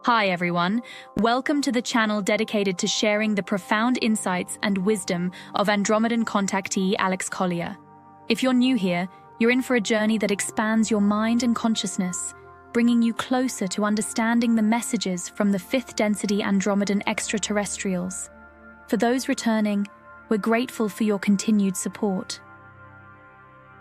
Hi everyone, welcome to the channel dedicated to sharing the profound insights and wisdom of Andromedan Contactee Alex Collier. If you're new here, you're in for a journey that expands your mind and consciousness, bringing you closer to understanding the messages from the fifth density Andromedan extraterrestrials. For those returning, we're grateful for your continued support.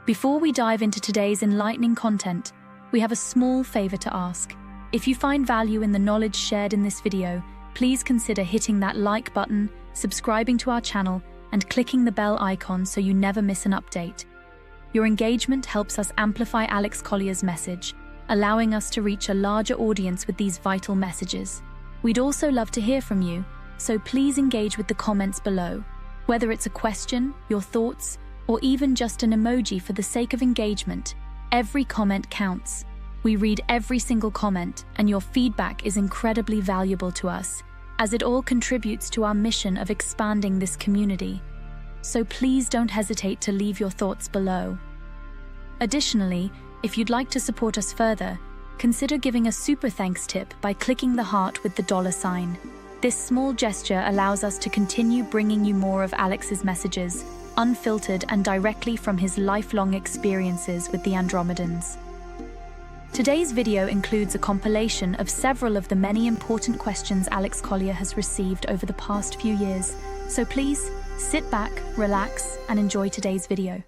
Before we dive into today's enlightening content, we have a small favor to ask. If you find value in the knowledge shared in this video, please consider hitting that like button, subscribing to our channel, and clicking the bell icon so you never miss an update. Your engagement helps us amplify Alex Collier's message, allowing us to reach a larger audience with these vital messages. We'd also love to hear from you, so please engage with the comments below. Whether it's a question, your thoughts, or even just an emoji for the sake of engagement, every comment counts. We read every single comment, and your feedback is incredibly valuable to us, as it all contributes to our mission of expanding this community. So please don't hesitate to leave your thoughts below. Additionally, if you'd like to support us further, consider giving a super thanks tip by clicking the heart with the $sign. This small gesture allows us to continue bringing you more of Alex's messages, unfiltered and directly from his lifelong experiences with the Andromedans. Today's video includes a compilation of several of the many important questions Alex Collier has received over the past few years, so please sit back, relax, and enjoy today's video.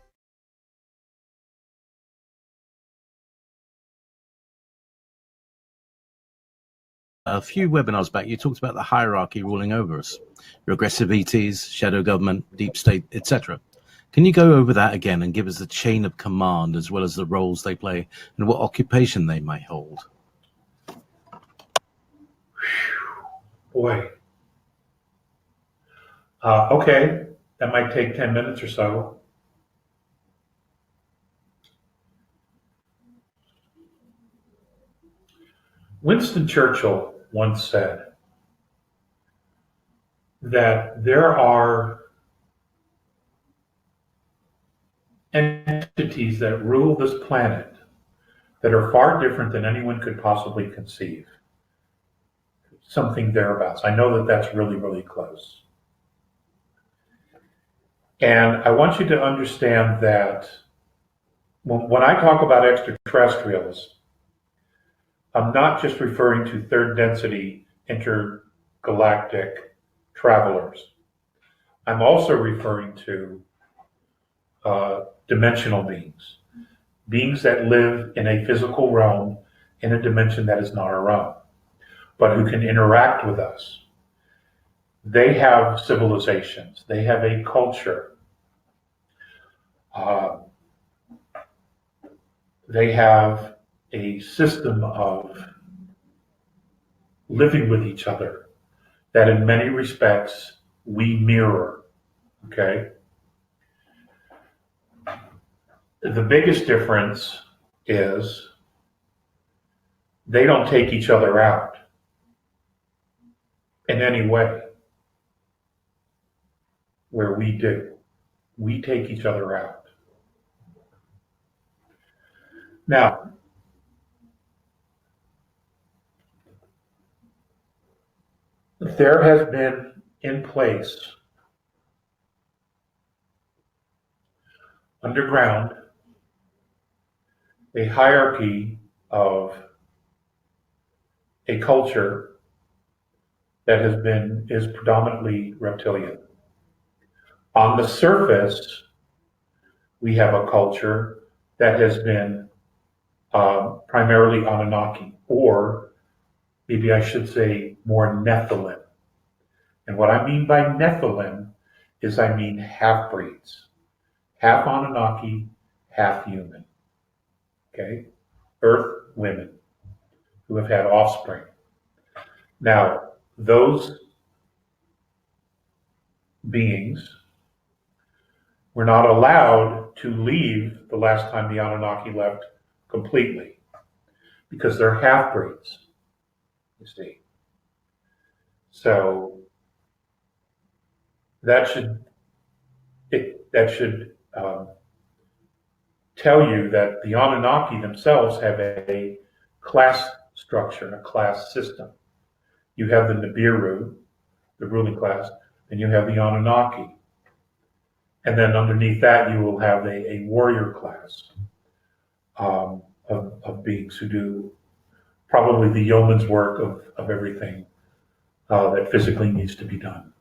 A few webinars back, you talked about the hierarchy ruling over us, regressive ETs, shadow government, deep state, etc. Can you go over that again and give us the chain of command as well as the roles they play and what occupation they might hold? Boy. Okay, that might take 10 minutes or so. Winston Churchill once said that there are entities that rule this planet that are far different than anyone could possibly conceive. Something thereabouts. I know that that's really, really close. And I want you to understand that when I talk about extraterrestrials, I'm not just referring to third density intergalactic travelers. I'm also referring to dimensional beings that live in a physical realm in a dimension that is not our own, but who can interact with us. They have civilizations, they have a culture, they have a system of living with each other that in many respects we mirror, okay? The biggest difference is they don't take each other out in any way, where we do. We take each other out. Now, there has been in place underground a hierarchy of a culture that is predominantly reptilian. On the surface, we have a culture that has been primarily Anunnaki, or maybe I should say more Nephilim. And what I mean by Nephilim is I mean half-breeds, half Anunnaki, half human. Okay, Earth women who have had offspring. Now, those beings were not allowed to leave the last time the Anunnaki left completely, because they're half-breeds, you see. So that should tell you that the Anunnaki themselves have a class structure, a class system. you have the Nibiru, the ruling class, then you have the Anunnaki. And then underneath that, you will have a warrior class of beings who do probably the yeoman's work of everything that physically needs to be done.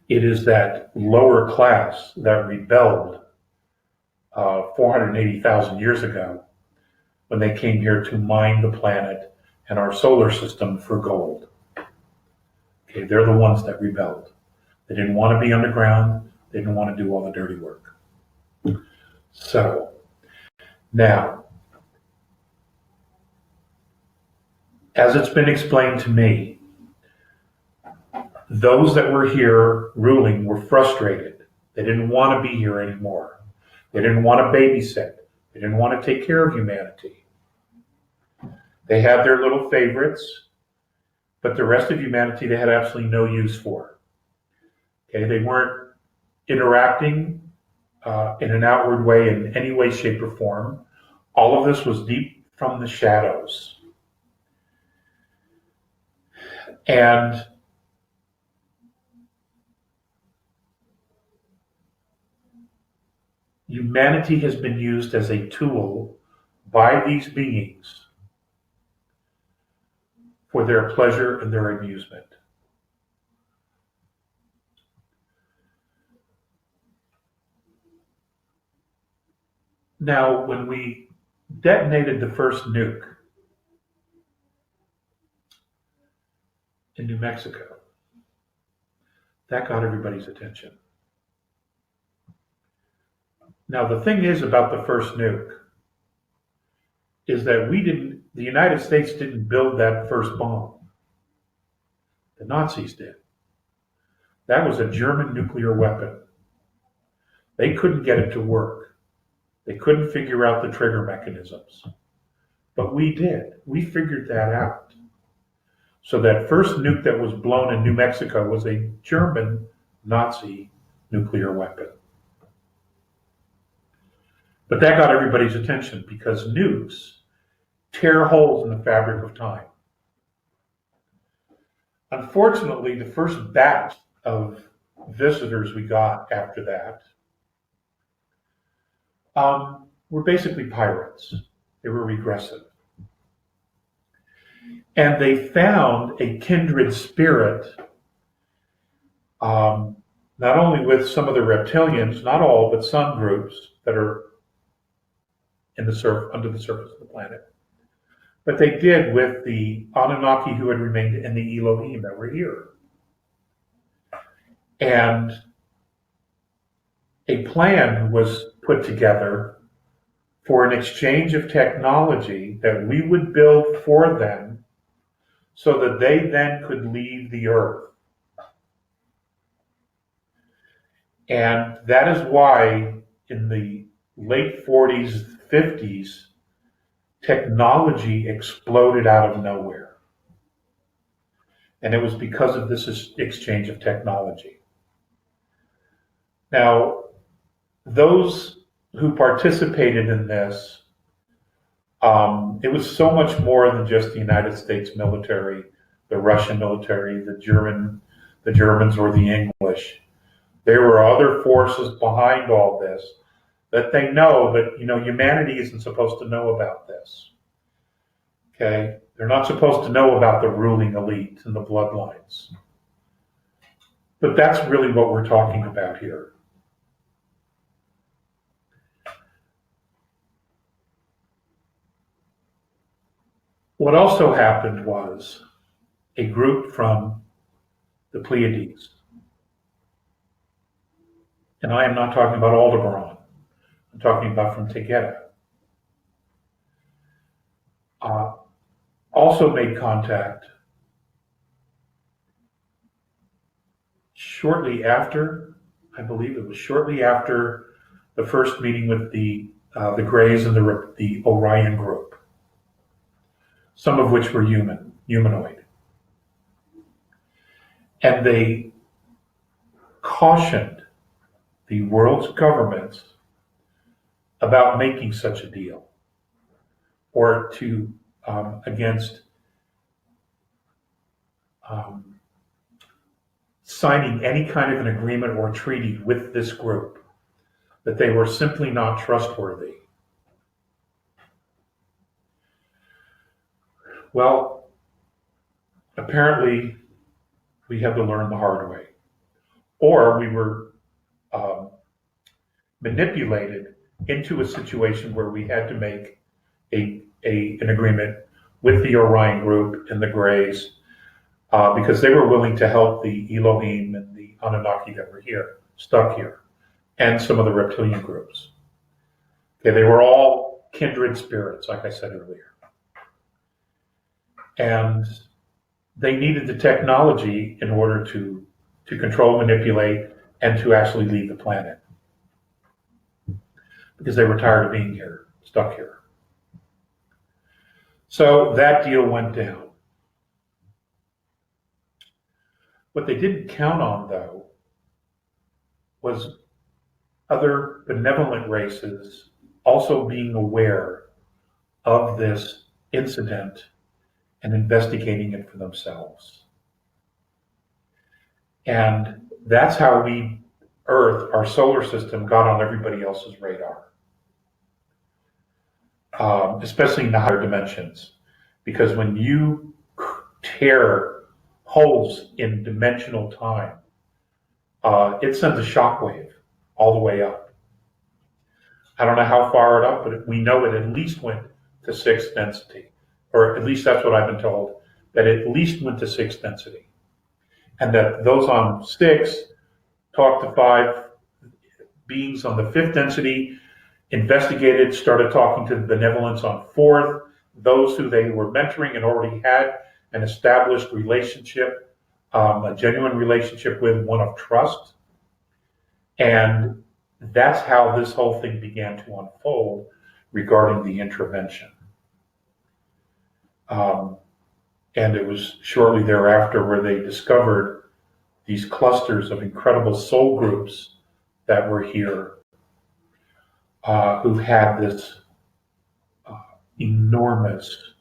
It is that lower class that rebelled 480,000 years ago when they came here to mine the planet and our solar system for gold. Okay, they're the ones that rebelled. They didn't want to be underground. They didn't want to do all the dirty work. So, now, as it's been explained to me, those that were here ruling were frustrated. They didn't want to be here anymore. They didn't want to babysit. They didn't want to take care of humanity. They had their little favorites, but the rest of humanity they had absolutely no use for. Okay, they weren't interacting in an outward way in any way, shape, or form. All of this was deep from the shadows. And humanity has been used as a tool by these beings for their pleasure and their amusement. Now, when we detonated the first nuke in New Mexico, that got everybody's attention. Now, the thing is about the first nuke is that the United States didn't build that first bomb. The Nazis did. That was a German nuclear weapon. They couldn't get it to work. They couldn't figure out the trigger mechanisms. But we did. We figured that out. So that first nuke that was blown in New Mexico was a German Nazi nuclear weapon. But that got everybody's attention because nukes tear holes in the fabric of time. Unfortunately, the first batch of visitors we got after that were basically pirates. They were regressive. And they found a kindred spirit, not only with some of the reptilians, not all, but some groups that are under the surface of the planet. But they did with the Anunnaki who had remained and the Elohim that were here. And a plan was put together for an exchange of technology that we would build for them so that they then could leave the earth. And that is why in the late 40s, 50s, technology exploded out of nowhere. And it was because of this exchange of technology. Now, those who participated in this, it was so much more than just the United States military, the Russian military, the Germans or the English. There were other forces behind all this that they know, but humanity isn't supposed to know about this. Okay? They're not supposed to know about the ruling elite and the bloodlines. But that's really what we're talking about here. What also happened was a group from the Pleiades, and I am not talking about Aldebaran, I'm talking about from Tegeta, also made contact shortly after, I believe it was shortly after the first meeting with the Greys and the Orion group, some of which were humanoid. And they cautioned the world's governments about making such a deal or to against um, signing any kind of an agreement or treaty with this group, that they were simply not trustworthy. Well, apparently we had to learn the hard way, or we were manipulated into a situation where we had to make an agreement with the Orion group and the Greys, because they were willing to help the Elohim and the Anunnaki that were here, stuck here, and some of the reptilian groups. Okay, they were all kindred spirits, like I said earlier. And they needed the technology in order to control, manipulate, and to actually leave the planet, because they were tired of being here, stuck here. So that deal went down. What they didn't count on, though, was other benevolent races also being aware of this incident and investigating it for themselves. And that's how we, Earth, our solar system, got on everybody else's radar, especially in the higher dimensions. Because when you tear holes in dimensional time, it sends a shockwave all the way up. I don't know how far it up, but we know it at least went to 6th density, or at least that's what I've been told, that it at least went to 6th density. And that those on 6 talked to 5 beings on the 5th density, investigated, started talking to the benevolence on 4th, those who they were mentoring and already had an established relationship, a genuine relationship with, one of trust. And that's how this whole thing began to unfold regarding the intervention. And it was shortly thereafter where they discovered these clusters of incredible soul groups that were here, who had this enormous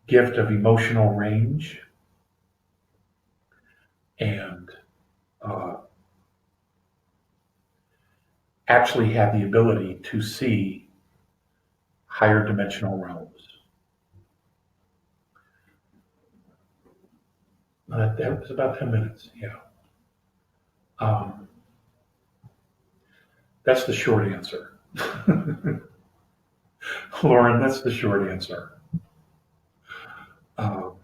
gift of emotional range and actually had the ability to see higher dimensional realms. That was about 10 minutes, yeah. That's the short answer. Lauren, that's the short answer. But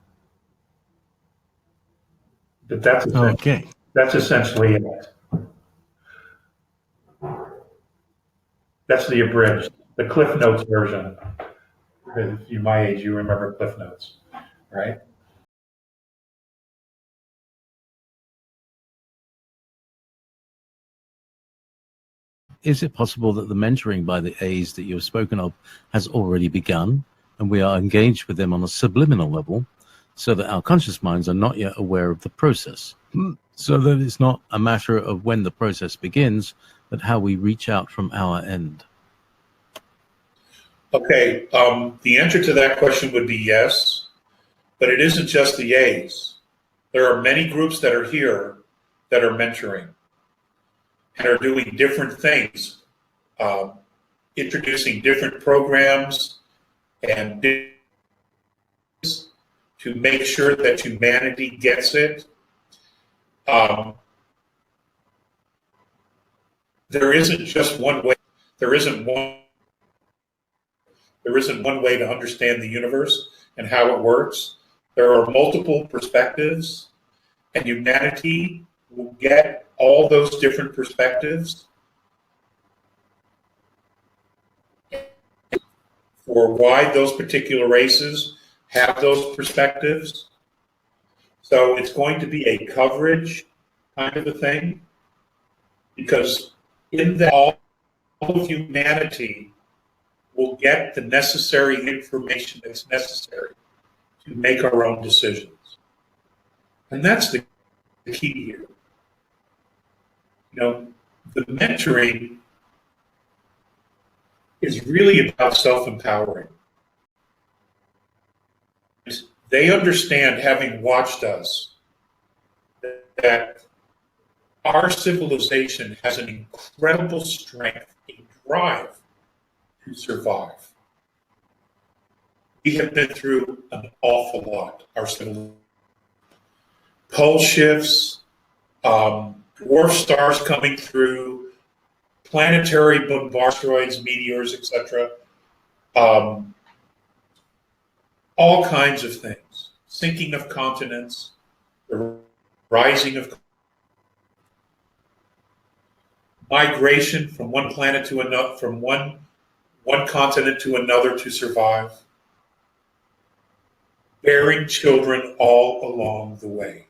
that's essentially it. That's the abridged, the Cliff Notes version. If you're my age, you remember Cliff Notes, right? Is it possible that the mentoring by the A's that you've spoken of has already begun, and we are engaged with them on a subliminal level, so that our conscious minds are not yet aware of the process, so that it's not a matter of when the process begins, but how we reach out from our end? Okay, the answer to that question would be yes, but it isn't just the A's. There are many groups that are here that are mentoring and are doing different things, introducing different programs and to make sure that humanity gets it. There isn't just one way. There isn't one way to understand the universe and how it works. There are multiple perspectives, and humanity will get all those different perspectives for why those particular races have those perspectives. So it's going to be a coverage kind of a thing, because in that all of humanity will get the necessary information that's necessary to make our own decisions. And that's the key here. You know, the mentoring is really about self-empowering. They understand, having watched us, that our civilization has an incredible strength, a drive to survive. We have been through an awful lot, our civilization. Pole shifts, dwarf stars coming through, planetary bombardiers, meteors, etc. All kinds of things. Sinking of continents, the rising of migration from one planet to another, from one continent to another to survive. Bearing children all along the way.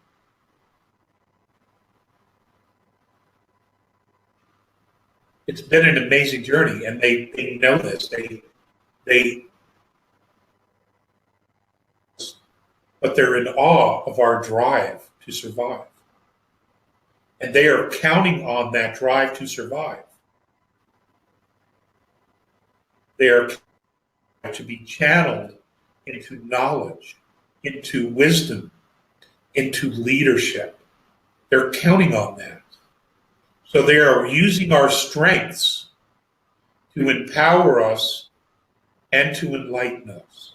It's been an amazing journey, and they know this. But they're in awe of our drive to survive. And they are counting on that drive to survive. They are to be channeled into knowledge, into wisdom, into leadership. They're counting on that. So they are using our strengths to empower us and to enlighten us.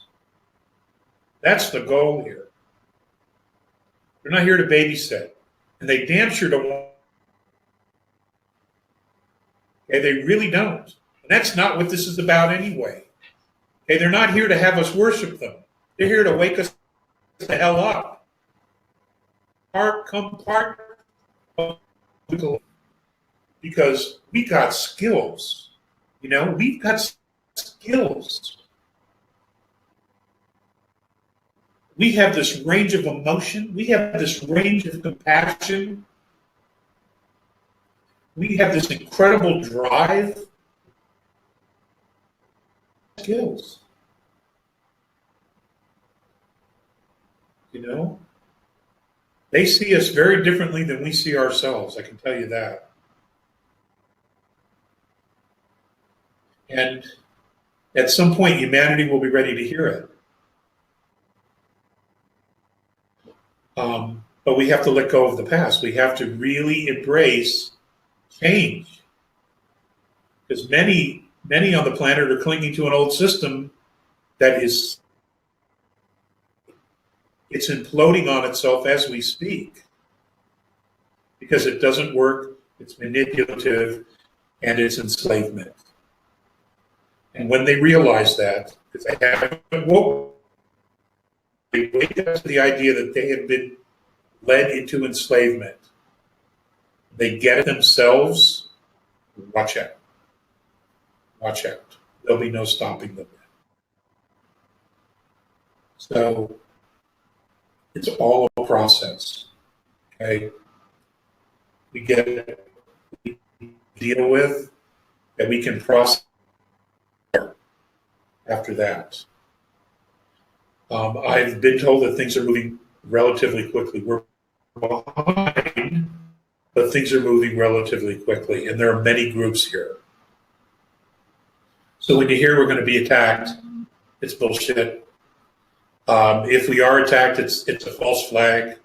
That's the goal here. They're not here to babysit. And they damn sure don't want. Okay, they really don't. And that's not what this is about anyway. Okay, they're not here to have us worship them. They're here to wake us the hell up. Because we got skills. You know, we've got skills. We have this range of emotion. We have this range of compassion. We have this incredible drive. Skills. You know? They see us very differently than we see ourselves, I can tell you that. And at some point, humanity will be ready to hear it. But we have to let go of the past. We have to really embrace change. Because many on the planet are clinging to an old system that is, it's imploding on itself as we speak. Because it doesn't work, it's manipulative, and it's enslavement. And when they realize that, because they haven't woken, they wake up to the idea that they have been led into enslavement. They get it themselves. Watch out. Watch out. There'll be no stopping them. So it's all a process. Okay? We get it, we deal with, and we can process after that. I've been told that things are moving relatively quickly. We're behind, but things are moving relatively quickly, and there are many groups here. So when you hear we're going to be attacked, it's bullshit. If we are attacked, it's a false flag.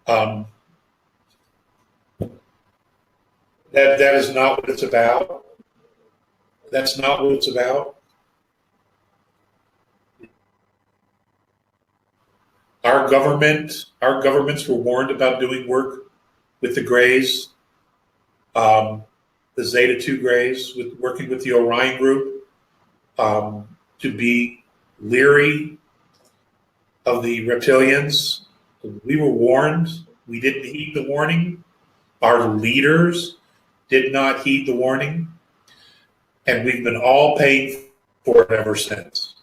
That is not what it's about. That's not what it's about. Our governments were warned about doing work with the Greys, the Zeta 2 Greys, working with the Orion group, to be leery of the reptilians. We were warned. We didn't heed the warning. Our leaders did not heed the warning. And we've been all paying for it ever since.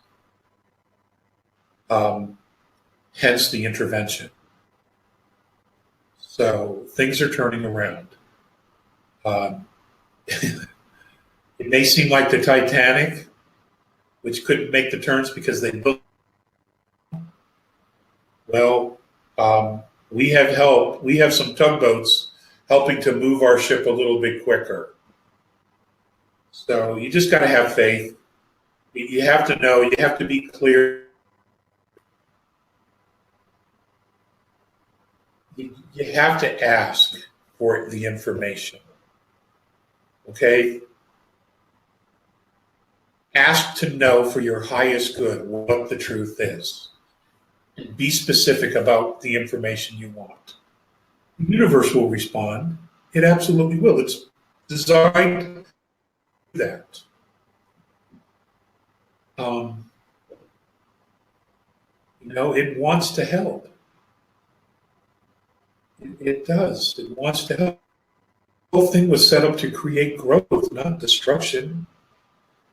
Hence the intervention. So things are turning around. It may seem like the Titanic, which couldn't make the turns because they built. Well, we have help. We have some tugboats helping to move our ship a little bit quicker. So you just got to have faith. You have to know. You have to be clear. You have to ask for the information. Okay? Ask to know for your highest good what the truth is. And be specific about the information you want. The universe will respond. It absolutely will. It's designed to do that. It wants to help. It does. It wants to help. The whole thing was set up to create growth, not destruction.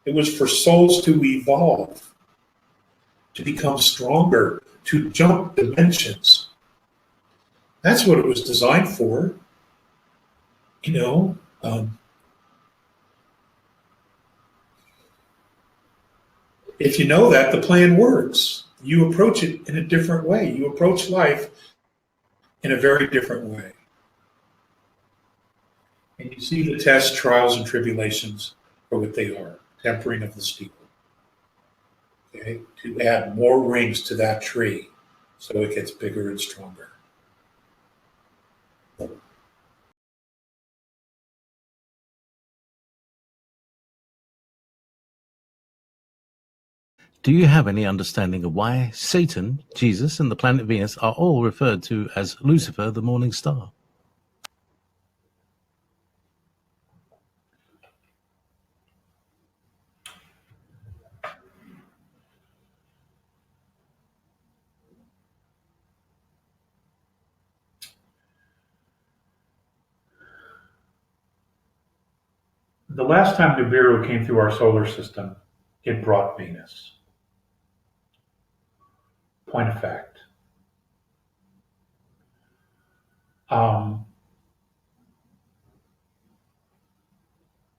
It was for souls to evolve, to become stronger, to jump dimensions. That's what it was designed for. If you know that, the plan works. You approach it in a different way. You approach life in a very different way. And you see the tests, trials, and tribulations for what they are, tempering of the steel. Okay? To add more rings to that tree so it gets bigger and stronger. Do you have any understanding of why Satan, Jesus, and the planet Venus are all referred to as Lucifer, the morning star? The last time Nibiru came through our solar system, it brought Venus. Point of fact.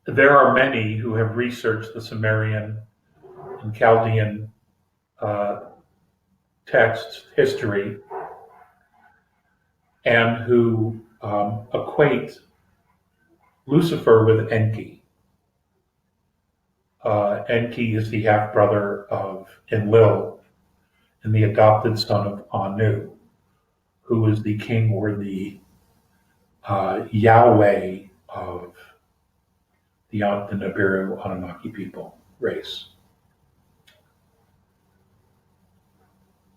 There are many who have researched the Sumerian and Chaldean texts, history, and who equate Lucifer with Enki. Enki is the half-brother of Enlil and the adopted son of Anu, who is the king or the Yahweh of the Nibiru Anunnaki people race.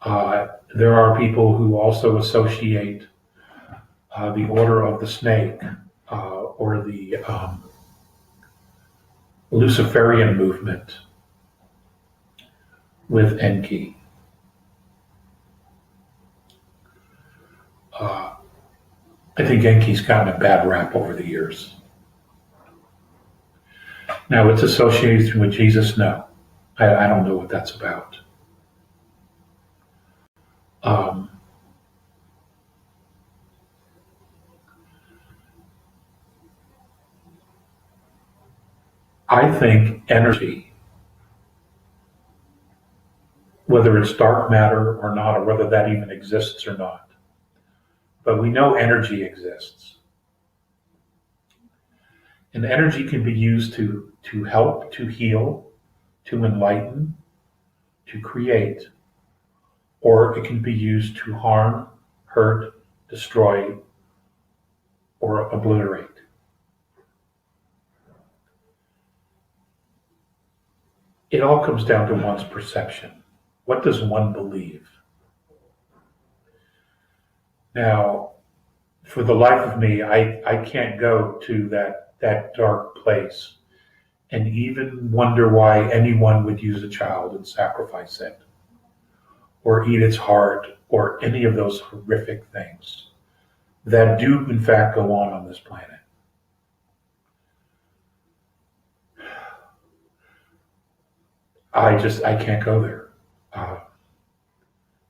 There are people who also associate the Order of the Snake or the Luciferian movement with Enki. I think Enki's gotten a bad rap over the years. Now, it's associated with Jesus? No. I don't know what that's about. I think energy, whether it's dark matter or not, or whether that even exists or not, but we know energy exists. And energy can be used to help, to heal, to enlighten, to create, or it can be used to harm, hurt, destroy, or obliterate. It all comes down to one's perception. What does one believe? Now, for the life of me, I can't go to that dark place and even wonder why anyone would use a child and sacrifice it, or eat its heart, or any of those horrific things that do in fact go on this planet. I can't go there.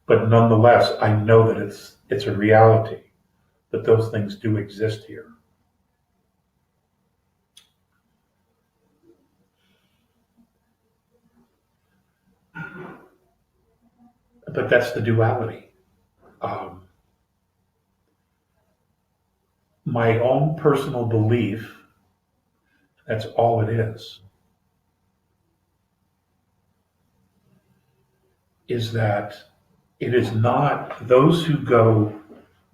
But nonetheless, I know that it's a reality that those things do exist here. But that's the duality. My own personal belief, that's all it is that it is not those who go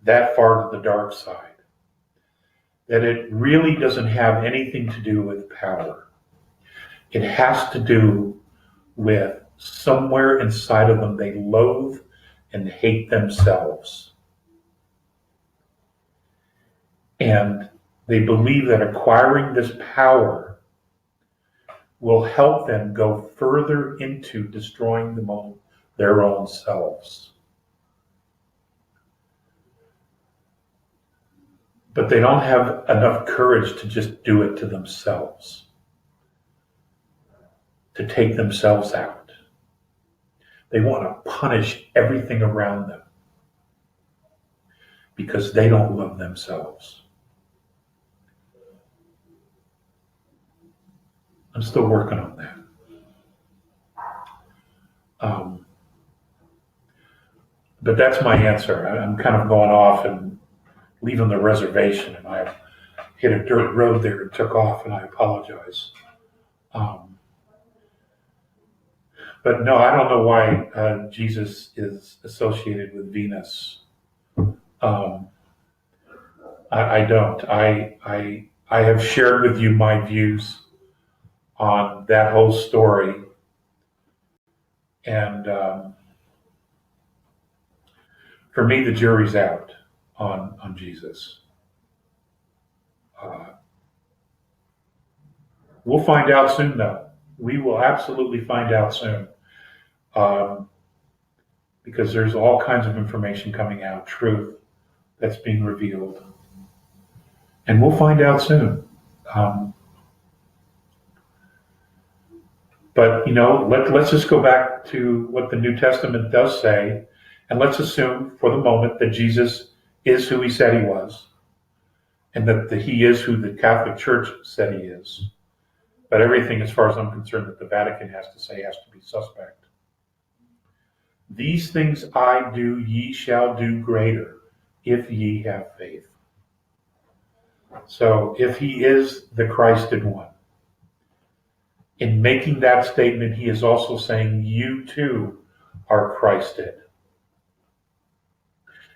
that far to the dark side, that it really doesn't have anything to do with power. It has to do with somewhere inside of them they loathe and hate themselves. And they believe that acquiring this power will help them go further into destroying their own selves. But they don't have enough courage to just do it to themselves, to take themselves out. They want to punish everything around them because they don't love themselves. I'm still working on that. But that's my answer. I'm kind of going off and leaving the reservation, and I hit a dirt road there and took off, and I apologize. But no, I don't know why Jesus is associated with Venus. I don't. I have shared with you my views on that whole story, and for me, the jury's out on Jesus. We'll find out soon, though. We will absolutely find out soon, because there's all kinds of information coming out, truth that's being revealed, and we'll find out soon. But, let's just go back to what the New Testament does say, and let's assume for the moment that Jesus is who he said he was, and that he is who the Catholic Church said he is. But everything, as far as I'm concerned, that the Vatican has to say has to be suspect. These things I do, ye shall do greater, if ye have faith. So if he is the Christed one, in making that statement, he is also saying you too are Christed.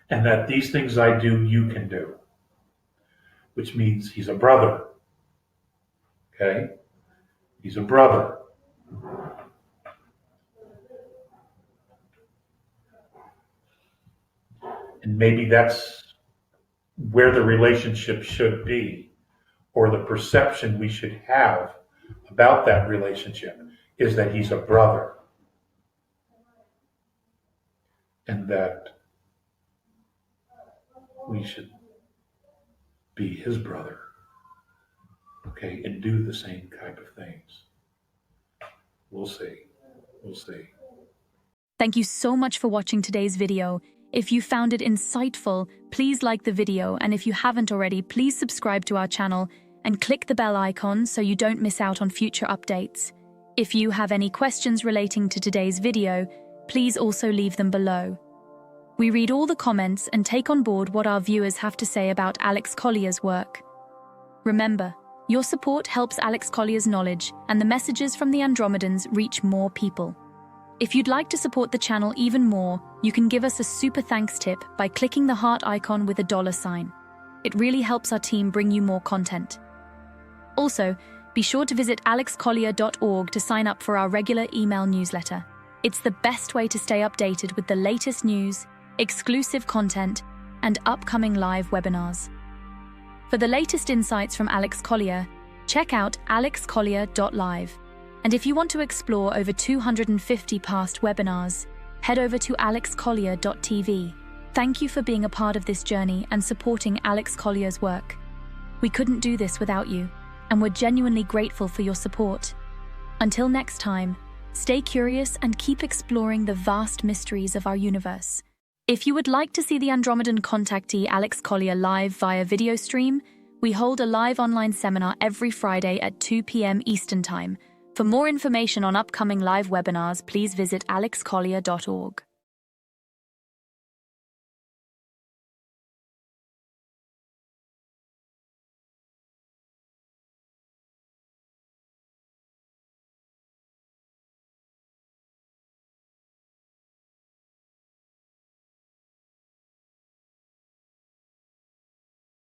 And that these things I do, you can do. Which means he's a brother. Okay? He's a brother. And maybe that's where the relationship should be, or the perception we should have about that relationship is that he's a brother. And that we should be his brother, okay, and do the same type of things. We'll see. We'll see. Thank you so much for watching today's video. If you found it insightful, please like the video, and if you haven't already, please subscribe to our channel and click the bell icon so you don't miss out on future updates. If you have any questions relating to today's video, please also leave them below. We read all the comments and take on board what our viewers have to say about Alex Collier's work. Remember, your support helps Alex Collier's knowledge and the messages from the Andromedans reach more people. If you'd like to support the channel even more, you can give us a super thanks tip by clicking the heart icon with a $sign. It really helps our team bring you more content. Also, be sure to visit alexcollier.org to sign up for our regular email newsletter. It's the best way to stay updated with the latest news, exclusive content, and upcoming live webinars. For the latest insights from Alex Collier, check out alexcollier.live. And if you want to explore over 250 past webinars, head over to alexcollier.tv. Thank you for being a part of this journey and supporting Alex Collier's work. We couldn't do this without you, and we're genuinely grateful for your support. Until next time, stay curious and keep exploring the vast mysteries of our universe. If you would like to see the Andromedan Contactee Alex Collier live via video stream, we hold a live online seminar every Friday at 2 p.m. Eastern Time. For more information on upcoming live webinars, please visit alexcollier.org.